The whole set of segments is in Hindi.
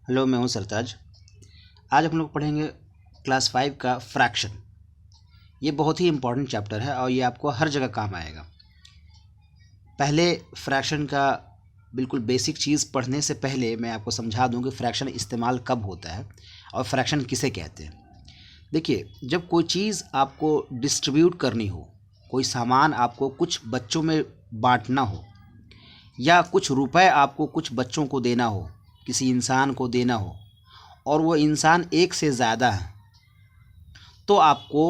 हेलो, मैं हूं सरताज। आज हम लोग पढ़ेंगे क्लास 5 का फ्रैक्शन। ये बहुत ही इम्पोर्टेंट चैप्टर है और ये आपको हर जगह काम आएगा। पहले फ्रैक्शन का बिल्कुल बेसिक चीज़ पढ़ने से पहले मैं आपको समझा दूं कि फ्रैक्शन इस्तेमाल कब होता है और फ्रैक्शन किसे कहते हैं। देखिए, जब कोई चीज़ आपको डिस्ट्रीब्यूट करनी हो, कोई सामान आपको कुछ बच्चों में बांटना हो, या कुछ रुपए आपको कुछ बच्चों को देना हो, किसी इंसान को देना हो, और वो इंसान एक से ज़्यादा है, तो आपको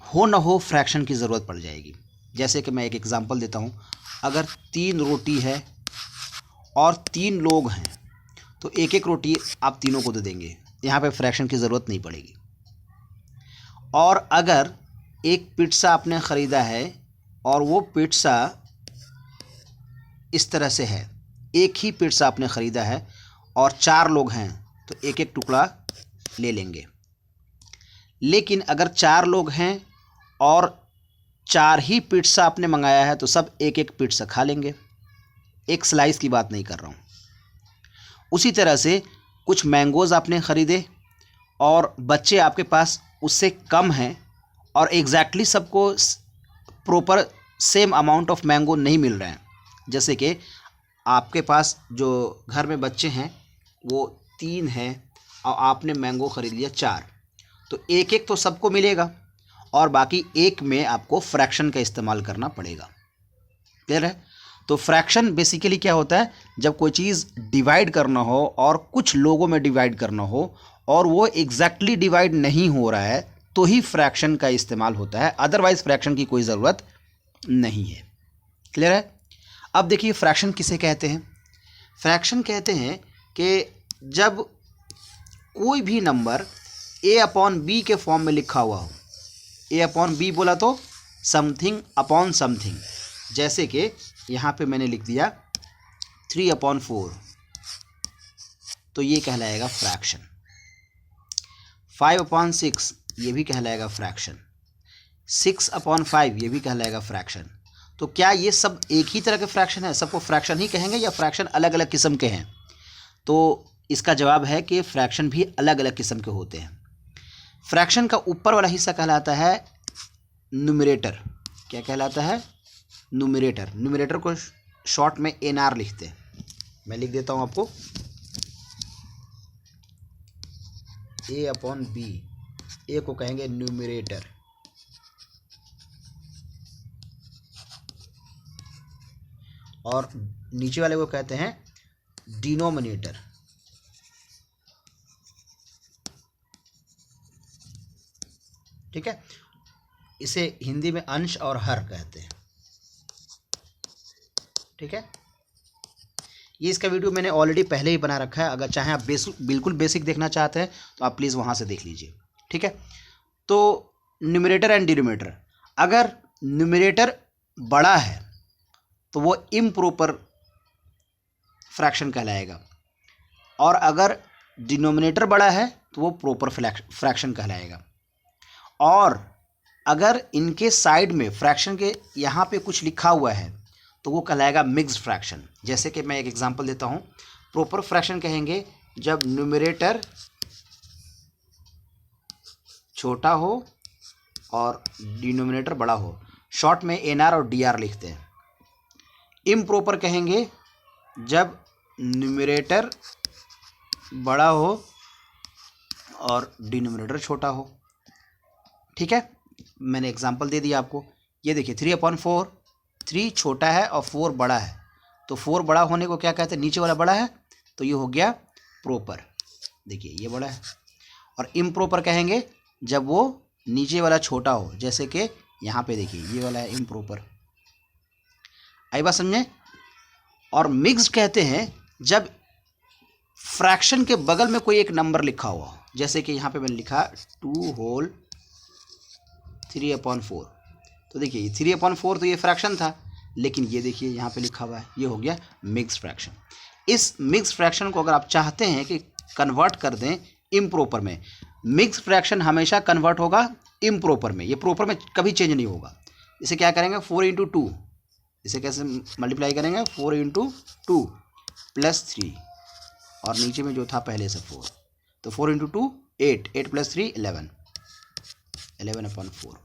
हो न हो फ्रैक्शन की ज़रूरत पड़ जाएगी। जैसे कि मैं एक एग्ज़ाम्पल देता हूँ। अगर 3 रोटी है और 3 लोग हैं तो एक एक रोटी आप तीनों को दे देंगे, यहाँ पे फ्रैक्शन की ज़रूरत नहीं पड़ेगी। और अगर एक पिज़्ज़ा आपने ख़रीदा है और वो पिज़्ज़ा इस तरह से है, एक ही पिज़्ज़ा आपने ख़रीदा है और 4 लोग हैं तो एक एक टुकड़ा ले लेंगे। लेकिन अगर 4 लोग हैं और 4 ही पिज़्ज़ा आपने मंगाया है तो सब एक एक पिज़्ज़ा खा लेंगे। एक स्लाइस की बात नहीं कर रहा हूँ। उसी तरह से कुछ मैंगोज़ आपने ख़रीदे और बच्चे आपके पास उससे कम हैं और एग्जैक्टली सबको proper same amount of mango नहीं मिल रहे हैं। जैसे कि आपके पास जो घर में बच्चे हैं वो 3 हैं और आपने मैंगो ख़रीद लिया 4, तो एक एक तो सबको मिलेगा और बाकी एक में आपको फ्रैक्शन का इस्तेमाल करना पड़ेगा। क्लियर है? तो फ्रैक्शन बेसिकली क्या होता है, जब कोई चीज़ डिवाइड करना हो और कुछ लोगों में डिवाइड करना हो और वो एग्जैक्टली डिवाइड नहीं हो रहा है तो ही फ्रैक्शन का इस्तेमाल होता है, अदरवाइज फ्रैक्शन की कोई ज़रूरत नहीं है। क्लियर है? अब देखिए, फ्रैक्शन किसे कहते हैं। फ्रैक्शन कहते हैं कि जब कोई भी नंबर a अपॉन बी के फॉर्म में लिखा हुआ हो। a अपॉन बी बोला तो समथिंग अपॉन समथिंग। जैसे कि यहाँ पे मैंने लिख दिया 3 अपॉन 4, तो ये कहलाएगा फ्रैक्शन। 5 अपॉन 6 ये भी कहलाएगा फ्रैक्शन। 6 अपॉन 5 ये भी कहलाएगा फ्रैक्शन। तो क्या ये सब एक ही तरह के फ्रैक्शन है, सबको फ्रैक्शन ही कहेंगे या फ्रैक्शन अलग अलग किस्म के हैं? तो इसका जवाब है कि फ्रैक्शन भी अलग अलग किस्म के होते हैं। फ्रैक्शन का ऊपर वाला हिस्सा कहलाता है न्यूमरेटर। क्या कहलाता है? न्यूमरेटर। न्यूमरेटर को शॉर्ट में एनआर लिखते हैं। मैं लिख देता हूँ आपको, ए अपॉन बी। ए को कहेंगे न्यूमरेटर और नीचे वाले को कहते हैं डिनोमिनेटर। ठीक है? इसे हिंदी में अंश और हर कहते हैं। ठीक है? ये इसका वीडियो मैंने ऑलरेडी पहले ही बना रखा है, अगर चाहें आप बिल्कुल बेसिक देखना चाहते हैं तो आप प्लीज़ वहाँ से देख लीजिए। ठीक है? तो न्यूमरेटर एंड डिनोमिनेटर, अगर न्यूमरेटर बड़ा है तो वो इम्प्रॉपर फ्रैक्शन कहलाएगा और अगर डिनोमिनेटर बड़ा है तो वो प्रॉपर फ्रैक्शन कहलाएगा। और अगर इनके साइड में फ्रैक्शन के यहाँ पे कुछ लिखा हुआ है तो वो कहलाएगा मिक्स्ड फ्रैक्शन। जैसे कि मैं एक एग्जांपल देता हूँ। प्रॉपर फ्रैक्शन कहेंगे जब न्यूमरेटर छोटा हो और डिनोमिनेटर बड़ा हो। शॉर्ट में एनआर और डीआर लिखते हैं। इम्प्रॉपर कहेंगे जब न्यूमरेटर बड़ा हो और डिनोमिनेटर छोटा हो। ठीक है? मैंने एग्जांपल दे दिया आपको। ये देखिए 3 अपॉन 4, 3 छोटा है और 4 बड़ा है, तो 4 बड़ा होने को क्या कहते हैं? नीचे वाला बड़ा है तो ये हो गया प्रॉपर। देखिए ये बड़ा है। और इम्प्रॉपर कहेंगे जब वो नीचे वाला छोटा हो, जैसे कि यहाँ पे देखिए ये वाला है इम्प्रॉपर। आई बात समझे? और मिक्स्ड कहते हैं जब फ्रैक्शन के बगल में कोई एक नंबर लिखा हुआ हो, जैसे कि यहाँ पे मैंने लिखा 2 होल 3 अपॉन 4। तो देखिए 3 अपॉन 4 तो ये फ्रैक्शन था, लेकिन ये देखिए यहाँ पे लिखा हुआ है, ये हो गया मिक्स्ड फ्रैक्शन। इस मिक्स्ड फ्रैक्शन को अगर आप चाहते हैं कि कन्वर्ट कर दें इम्प्रॉपर में, मिक्स्ड फ्रैक्शन हमेशा कन्वर्ट होगा इम्प्रॉपर में, ये प्रॉपर में कभी चेंज नहीं होगा। इसे क्या करेंगे? 4 इंटू 2, इसे कैसे मल्टीप्लाई करेंगे? 4 इंटू 2 प्लस 3 और नीचे में जो था पहले से 4, तो 4 इंटू 2 8, 8 प्लस 3 11, 11/4।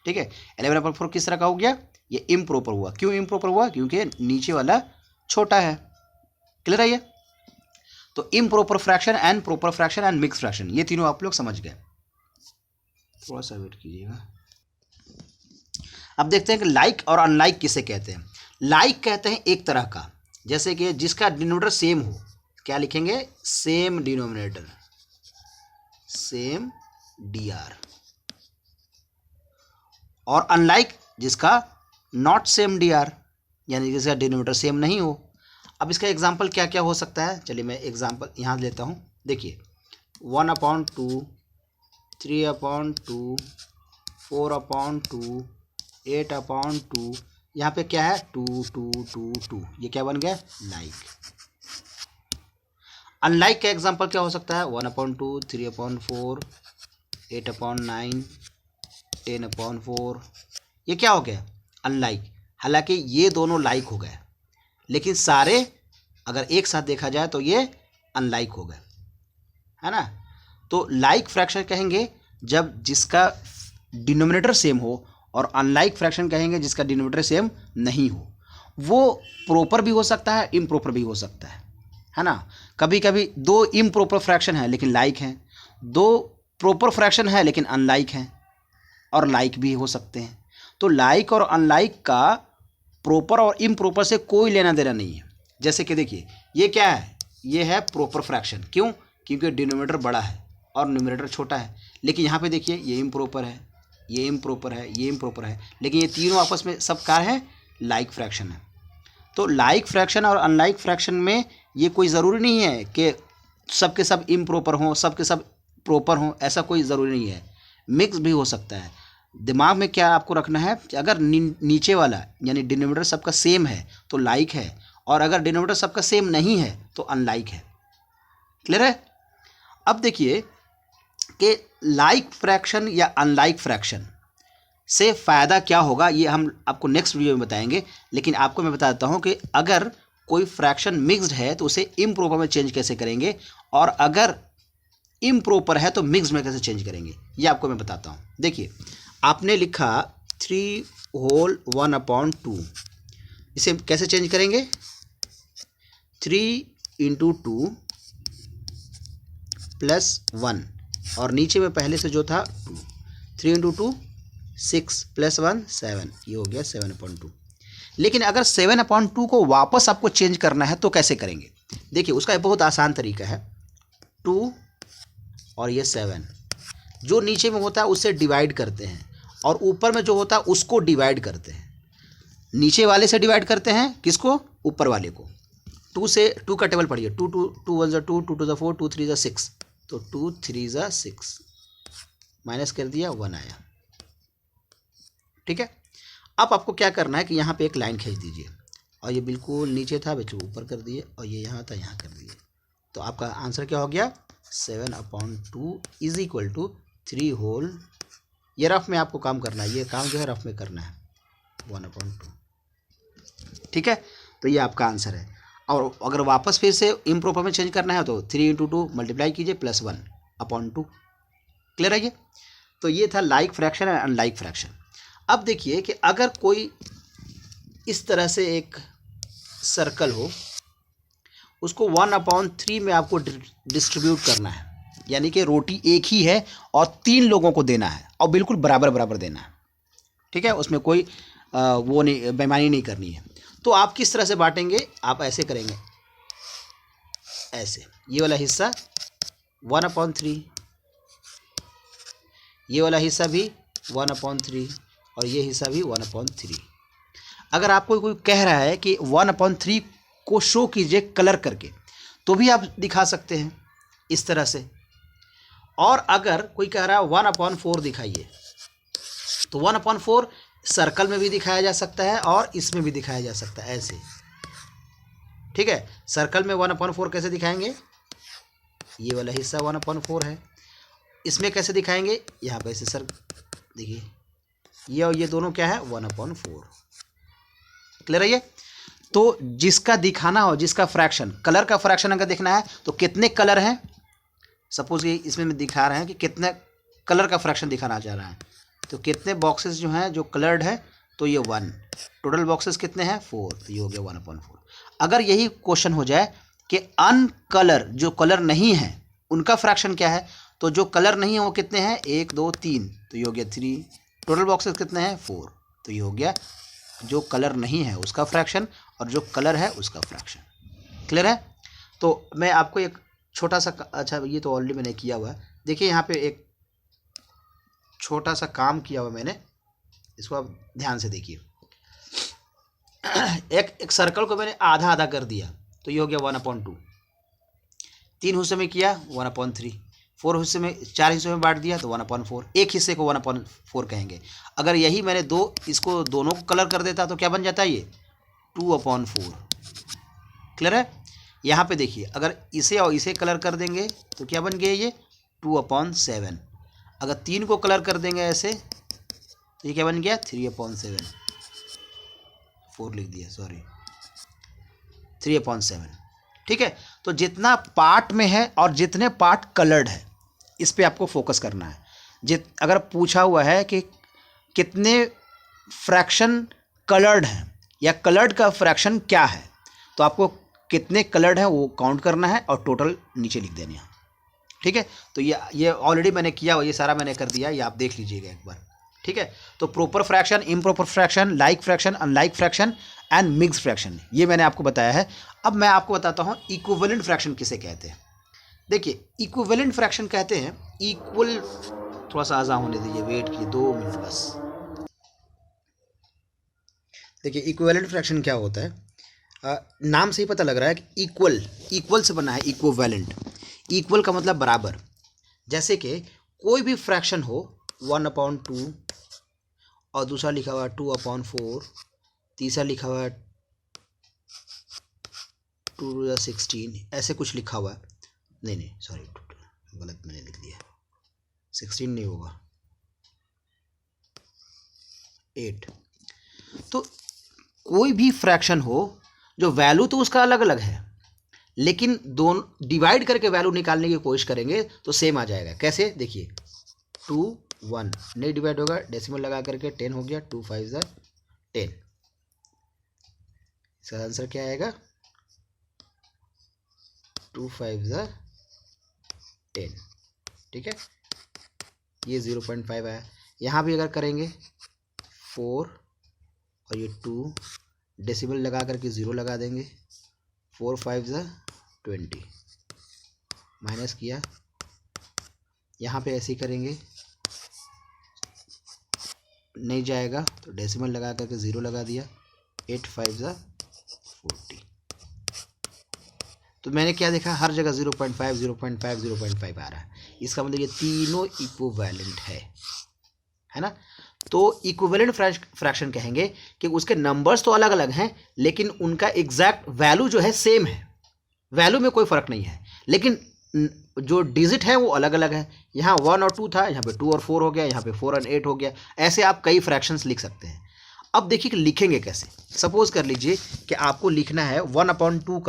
ठीक है, 11/4 किस तरह का हो गया? ये इम्प्रॉपर हुआ। क्यों इम्प्रॉपर हुआ? क्योंकि नीचे वाला छोटा है। क्लियर है ये? तो improper fraction and proper fraction and mix fraction, ये तीनों आप लोग समझ गए। थोड़ा सा वेट कीजिएगा। अब देखते हैं कि लाइक और अनलाइक किसे कहते हैं। लाइक कहते हैं एक तरह का, जैसे कि जिसका डिनोमिनेटर सेम हो। क्या लिखेंगे? Same denominator, same DR। और अनलाइक जिसका नॉट सेम DR, यानी जिसका डिनोमिनेटर सेम नहीं हो। अब इसका एग्जाम्पल क्या क्या हो सकता है? चलिए मैं एग्जाम्पल यहाँ लेता हूँ। देखिए 1/2, 3/2, 4/2, 8/2, यहाँ पे क्या है? 2, 2, 2, 2, ये क्या बन गया? लाइक। अनलाइक का एग्जाम्पल क्या हो सकता है? 1/2, 3/4, 8/9, 10/4, ये क्या हो गया? अनलाइक। हालांकि ये दोनों लाइक हो गए, लेकिन सारे अगर एक साथ देखा जाए तो ये अनलाइक हो गए, है ना। तो लाइक फ्रैक्शन कहेंगे जब जिसका डिनोमिनेटर सेम हो, और अनलाइक फ्रैक्शन कहेंगे जिसका डिनोमिनेटर सेम नहीं हो। वो प्रॉपर भी हो सकता है, इम्प्रॉपर भी हो सकता है ना। कभी कभी दो इम्प्रॉपर फ्रैक्शन है लेकिन लाइक हैं, दो प्रॉपर फ्रैक्शन है लेकिन अनलाइक हैं, और लाइक भी हो सकते हैं। तो लाइक और अनलाइक का प्रॉपर और इम्प्रॉपर से कोई लेना देना नहीं है। जैसे कि देखिए ये क्या है? ये है प्रॉपर फ्रैक्शन। क्यों? क्योंकि डिनोमिनेटर बड़ा है और न्यूमरेटर छोटा है। लेकिन यहाँ पे देखिए ये इम्प्रॉपर है, ये इम्प्रॉपर है, ये इम्प्रॉपर है, लेकिन ये तीनों आपस में सब क्या है? लाइक फ्रैक्शन है। तो लाइक फ्रैक्शन और अनलाइक फ्रैक्शन में ये कोई ज़रूरी नहीं है कि सब के सब इम्प्रॉपर हों, सब के सब प्रॉपर हों, ऐसा कोई ज़रूरी नहीं है। मिक्स भी हो सकता है। दिमाग में क्या आपको रखना है कि अगर नीचे वाला यानी डिनोमिनेटर सबका सेम है तो लाइक है, और अगर डिनोमिनेटर सबका सेम नहीं है तो अनलाइक है। क्लियर है? अब देखिए कि लाइक फ्रैक्शन या अनलाइक फ्रैक्शन से फ़ायदा क्या होगा, ये हम आपको नेक्स्ट वीडियो में बताएंगे। लेकिन आपको मैं बता देता हूँ कि अगर कोई फ्रैक्शन मिक्स्ड है तो उसे इम्प्रॉपर में चेंज कैसे करेंगे, और अगर इम्प्रॉपर है तो मिक्स्ड में कैसे चेंज करेंगे, ये आपको मैं बताता हूँ। देखिए आपने लिखा 3/1/2, इसे कैसे चेंज करेंगे? 3 इंटू 2 प्लस 1, और नीचे में पहले से जो था 2, 3 इंटू 2 6 प्लस 1 7, ये हो गया 7/2। लेकिन अगर 7/2 को वापस आपको चेंज करना है तो कैसे करेंगे? देखिए उसका एक बहुत आसान तरीका है। 2 और ये 7, जो नीचे में होता है उससे डिवाइड करते हैं, और ऊपर में जो होता है उसको डिवाइड करते हैं। नीचे वाले से डिवाइड करते हैं किसको? ऊपर वाले को। 2 से 2 का टेबल पढ़िए। 2 2 2 1 2, 2 2 4, 2 3 6, तो 2 3 6, माइनस कर दिया 1 आया। ठीक है। अब आपको क्या करना है कि यहाँ पे एक लाइन खींच दीजिए, और ये बिल्कुल नीचे था बच्चों ऊपर कर दिए, और ये यहाँ था यहाँ कर दिए। तो आपका आंसर क्या हो गया? 7/2 इज इक्वल टू 3 होल, ये रफ में आपको काम करना है, ये काम जो है रफ में करना है, 1/2। ठीक है, तो ये आपका आंसर है। और अगर वापस फिर से इम्प्रॉपर में चेंज करना है तो 3 इंटू 2 मल्टीप्लाई कीजिए प्लस 1/2। क्लियर है ये? तो ये था like fraction and unlike fraction. अब देखिए कि अगर कोई इस तरह से एक सर्कल हो, उसको 1/3 में आपको डिस्ट्रीब्यूट करना है, यानी कि रोटी एक ही है और 3 लोगों को देना है, और बिल्कुल बराबर बराबर देना है। ठीक है, उसमें कोई वो नहीं, बेईमानी नहीं करनी है। तो आप किस तरह से बांटेंगे? आप ऐसे करेंगे, ऐसे, ये वाला हिस्सा 1/3, ये वाला हिस्सा भी 1/3, और ये हिस्सा भी 1/3। अगर आपको कोई कह रहा है कि 1/3 को शो कीजिए कलर करके, तो भी आप दिखा सकते हैं इस तरह से। और अगर कोई कह रहा है 1/4 दिखाइए, तो 1/4 सर्कल में भी दिखाया जा सकता है और इसमें भी दिखाया जा सकता है, ऐसे। ठीक है, सर्कल में 1/4 कैसे दिखाएंगे? ये वाला हिस्सा 1/4 है। इसमें कैसे दिखाएंगे? यहाँ पे ऐसे सर देखिए, ये और ये दोनों क्या है? 1/4। क्लियर है ये? तो जिसका दिखाना हो, जिसका फ्रैक्शन, कलर का फ्रैक्शन अगर देखना है तो कितने कलर हैं, सपोज ये इसमें मैं दिखा रहे हैं कि कितने कलर का फ्रैक्शन दिखाना चाह रहा है, तो कितने बॉक्सेस जो हैं जो कलर्ड है, तो ये 1, टोटल बॉक्सेस कितने हैं 4, तो ये हो गया 1/4। अगर यही क्वेश्चन हो जाए कि अनकलर, जो कलर नहीं है उनका फ्रैक्शन क्या है, तो जो कलर नहीं है वो कितने हैं 1 2 3, तो ये हो गया 3, टोटल बॉक्सेस कितने हैं 4, तो ये हो गया जो कलर नहीं है उसका फ्रैक्शन और जो कलर है उसका फ्रैक्शन। क्लियर है? तो मैं आपको एक छोटा सा, अच्छा ये तो ऑलरेडी मैंने किया हुआ है, देखिए यहाँ पे एक छोटा सा काम किया हुआ मैंने, इसको आप ध्यान से देखिए। एक सर्कल को मैंने आधा आधा कर दिया, तो ये हो गया 1/2। 3 हिस्से में किया 1/3, 4 हिस्से में, 4 हिस्सों में बांट दिया तो 1/4, एक हिस्से को 1/4 कहेंगे। अगर यही मैंने इसको दोनों को कलर कर देता तो क्या बन जाता है ये 2/4। क्लियर है? यहाँ पे देखिए, अगर इसे और इसे कलर कर देंगे तो क्या बन गया ये 2/7। अगर 3 को कलर कर देंगे ऐसे तो ये क्या बन गया 3/7, 4 लिख दिया, सॉरी 3/7। ठीक है? तो जितना पार्ट में है और जितने पार्ट कलर्ड है, इस पे आपको फोकस करना है। अगर पूछा हुआ है कि कितने फ्रैक्शन कलर्ड हैं या कलर्ड का फ्रैक्शन क्या है, तो आपको कितने कलर्ड हैं वो काउंट करना है और टोटल नीचे लिख देना है। ठीक है? तो ये ऑलरेडी मैंने किया हुआ, ये सारा मैंने कर दिया, ये आप देख लीजिएगा एक बार। ठीक है? तो proper fraction, improper fraction, like fraction, unlike fraction and mix fraction, ये मैंने आपको बताया है। अब मैं आपको बताता हूँ इक्विवेलेंट फ्रैक्शन किसे कहते हैं। देखिए, इक्विवेलेंट फ्रैक्शन कहते हैं इक्वल, थोड़ा सा आज़ाद होने दीजिए, वेट कीजिए 2 मिनट बस। देखिए, इक्विवेलेंट फ्रैक्शन क्या होता है, नाम से ही पता लग रहा है कि इक्वल से बना है इक्विवेलेंट। इक्वल का मतलब बराबर। जैसे कि कोई भी फ्रैक्शन हो 1/2 और दूसरा लिखा हुआ 2/4, तीसरा लिखा हुआ 2/16, ऐसे कुछ लिखा हुआ है, नहीं सॉरी गलत मैंने लिख दिया, 16 नहीं होगा 8। तो कोई भी फ्रैक्शन हो जो वैल्यू तो उसका अलग अलग है, लेकिन दोनों डिवाइड करके वैल्यू निकालने की कोशिश करेंगे तो सेम आ जाएगा। कैसे? देखिए 2 1 नहीं डिवाइड होगा, डेसिमल लगा करके 10 हो गया, 2 5 10। इसका आंसर क्या आएगा 2 5 10। ठीक है? ये 0.5 आया। यहाँ भी अगर करेंगे 4 और ये 2, डेसिमल लगा करके 0 लगा देंगे, 4 5 20, माइनस किया, यहाँ पे ऐसे ही करेंगे, नहीं जाएगा तो डेसिमल लगा करके 0 लगा दिया, 8 5 40। तो मैंने क्या देखा, हर जगह 0.5 0.5 0.5 आ रहा है। इसका मतलब ये तीनों इक्विवेलेंट है ना? तो इक्विवेलेंट फ्रैक्शन कहेंगे कि उसके नंबर्स तो अलग अलग हैं, लेकिन उनका एग्जैक्ट वैल्यू जो है सेम है, वैल्यू में कोई फ़र्क नहीं है, लेकिन जो डिजिट है वो अलग अलग है। यहाँ 1 और 2 था, यहाँ पे 2 और 4 हो गया, यहाँ पे 4 और 8 हो गया। ऐसे आप कई फ्रैक्शंस लिख सकते हैं। अब देखिए कि लिखेंगे कैसे। सपोज कर लीजिए कि आपको लिखना है 1/2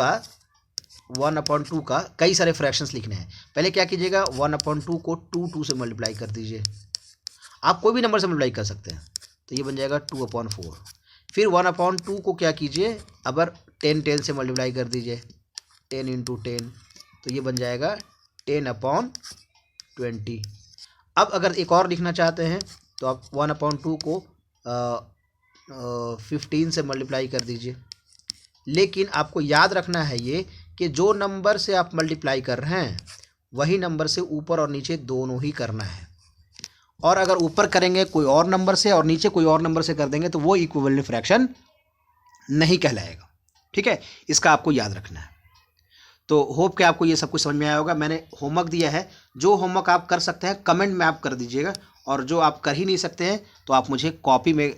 का कई सारे फ्रैक्शंस लिखने हैं। पहले क्या कीजिएगा, 1/2 को 2 से मल्टीप्लाई कर दीजिए। आप कोई भी नंबर से मल्टीप्लाई कर सकते हैं, तो ये बन जाएगा 2/4। फिर 1/2 को क्या कीजिए, अगर 10 से मल्टीप्लाई कर दीजिए, 10 × 10, तो ये बन जाएगा 10/20। अब अगर एक और लिखना चाहते हैं तो आप 1/2 को 15 से मल्टीप्लाई कर दीजिए। लेकिन आपको याद रखना है ये कि जो नंबर से आप मल्टीप्लाई कर रहे हैं वही नंबर से ऊपर और नीचे दोनों ही करना है। और अगर ऊपर करेंगे कोई और नंबर से और नीचे कोई और नंबर से कर देंगे तो वो इक्विवेलेंट फ्रैक्शन नहीं कहलाएगा। ठीक है? इसका आपको याद रखना है। तो होप कि आपको ये सब कुछ समझ में आया होगा। मैंने होमवर्क दिया है, जो होमवर्क आप कर सकते हैं कमेंट में आप कर दीजिएगा, और जो आप कर ही नहीं सकते हैं तो आप मुझे कॉपी में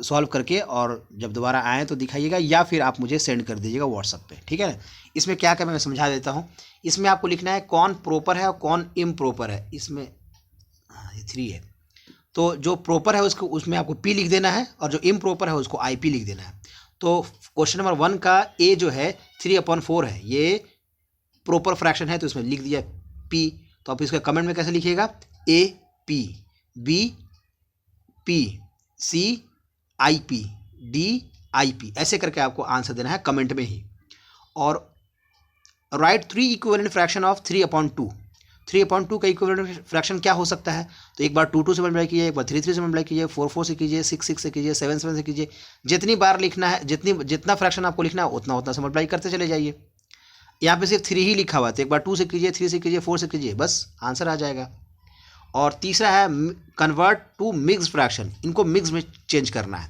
सॉल्व करके और जब दोबारा आएँ तो दिखाइएगा, या फिर आप मुझे सेंड कर दीजिएगा व्हाट्सएप पे। ठीक है ना? इसमें क्या क्या मैं समझा देता हूँ। इसमें आपको लिखना है कौन प्रॉपर है और कौन इम्प्रॉपर है। इसमें 3 है, तो जो प्रॉपर है उसमें आपको P लिख देना है, और जो इम्प्रॉपर है उसको IP लिख देना है। तो क्वेश्चन नंबर 1 का ए जो है 3/4 है, ये प्रॉपर फ्रैक्शन है तो इसमें लिख दिया पी। तो आप इसका कमेंट में कैसे लिखिएगा, A P, B P, C I P, D I P, ऐसे करके आपको आंसर देना है कमेंट में ही। और राइट 3 इक्विवेलेंट फ्रैक्शन ऑफ 3/2। 3/2 का इक्विवेलेंट फ्रैक्शन क्या हो सकता है, तो एक बार 2 से मल्टीप्लाई कीजिए, एक बार 3 से मल्टीप्लाई कीजिए, 4 से कीजिए, 6 से कीजिए, 7 से कीजिए, जितनी बार लिखना है, जितना फ्रैक्शन आपको लिखना है उतना से मल्टीप्लाई करते चले जाइए। यहाँ पे सिर्फ 3 ही लिखा हुआ है, तो एक बार 2 से कीजिए, 3 से कीजिए, 4 से कीजिए, बस आंसर आ जाएगा। और तीसरा है कन्वर्ट टू मिक्स फ्रैक्शन, इनको मिक्स में चेंज करना है,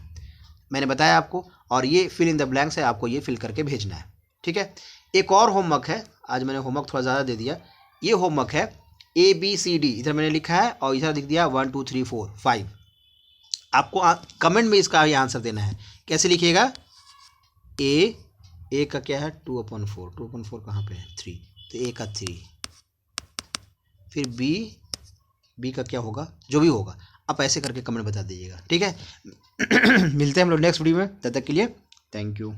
मैंने बताया आपको। और ये फिल इन द ब्लैंक्स है, आपको ये फिल करके भेजना है, ठीक है। एक और होमवर्क है, आज मैंने होमवर्क थोड़ा ज़्यादा दे दिया। ये होमवर्क है ABCD, इधर मैंने लिखा है और इधर लिख दिया 1 2 3 4 5। आपको कमेंट में इसका ये आंसर देना है। कैसे लिखिएगा, ए का क्या है 2/4, 2/4 कहाँ पे है 3, तो ए का 3, फिर बी का क्या होगा, जो भी होगा आप ऐसे करके कमेंट बता दीजिएगा, ठीक है। मिलते हैं हम लोग नेक्स्ट वीडियो में, तब तक के लिए थैंक यू।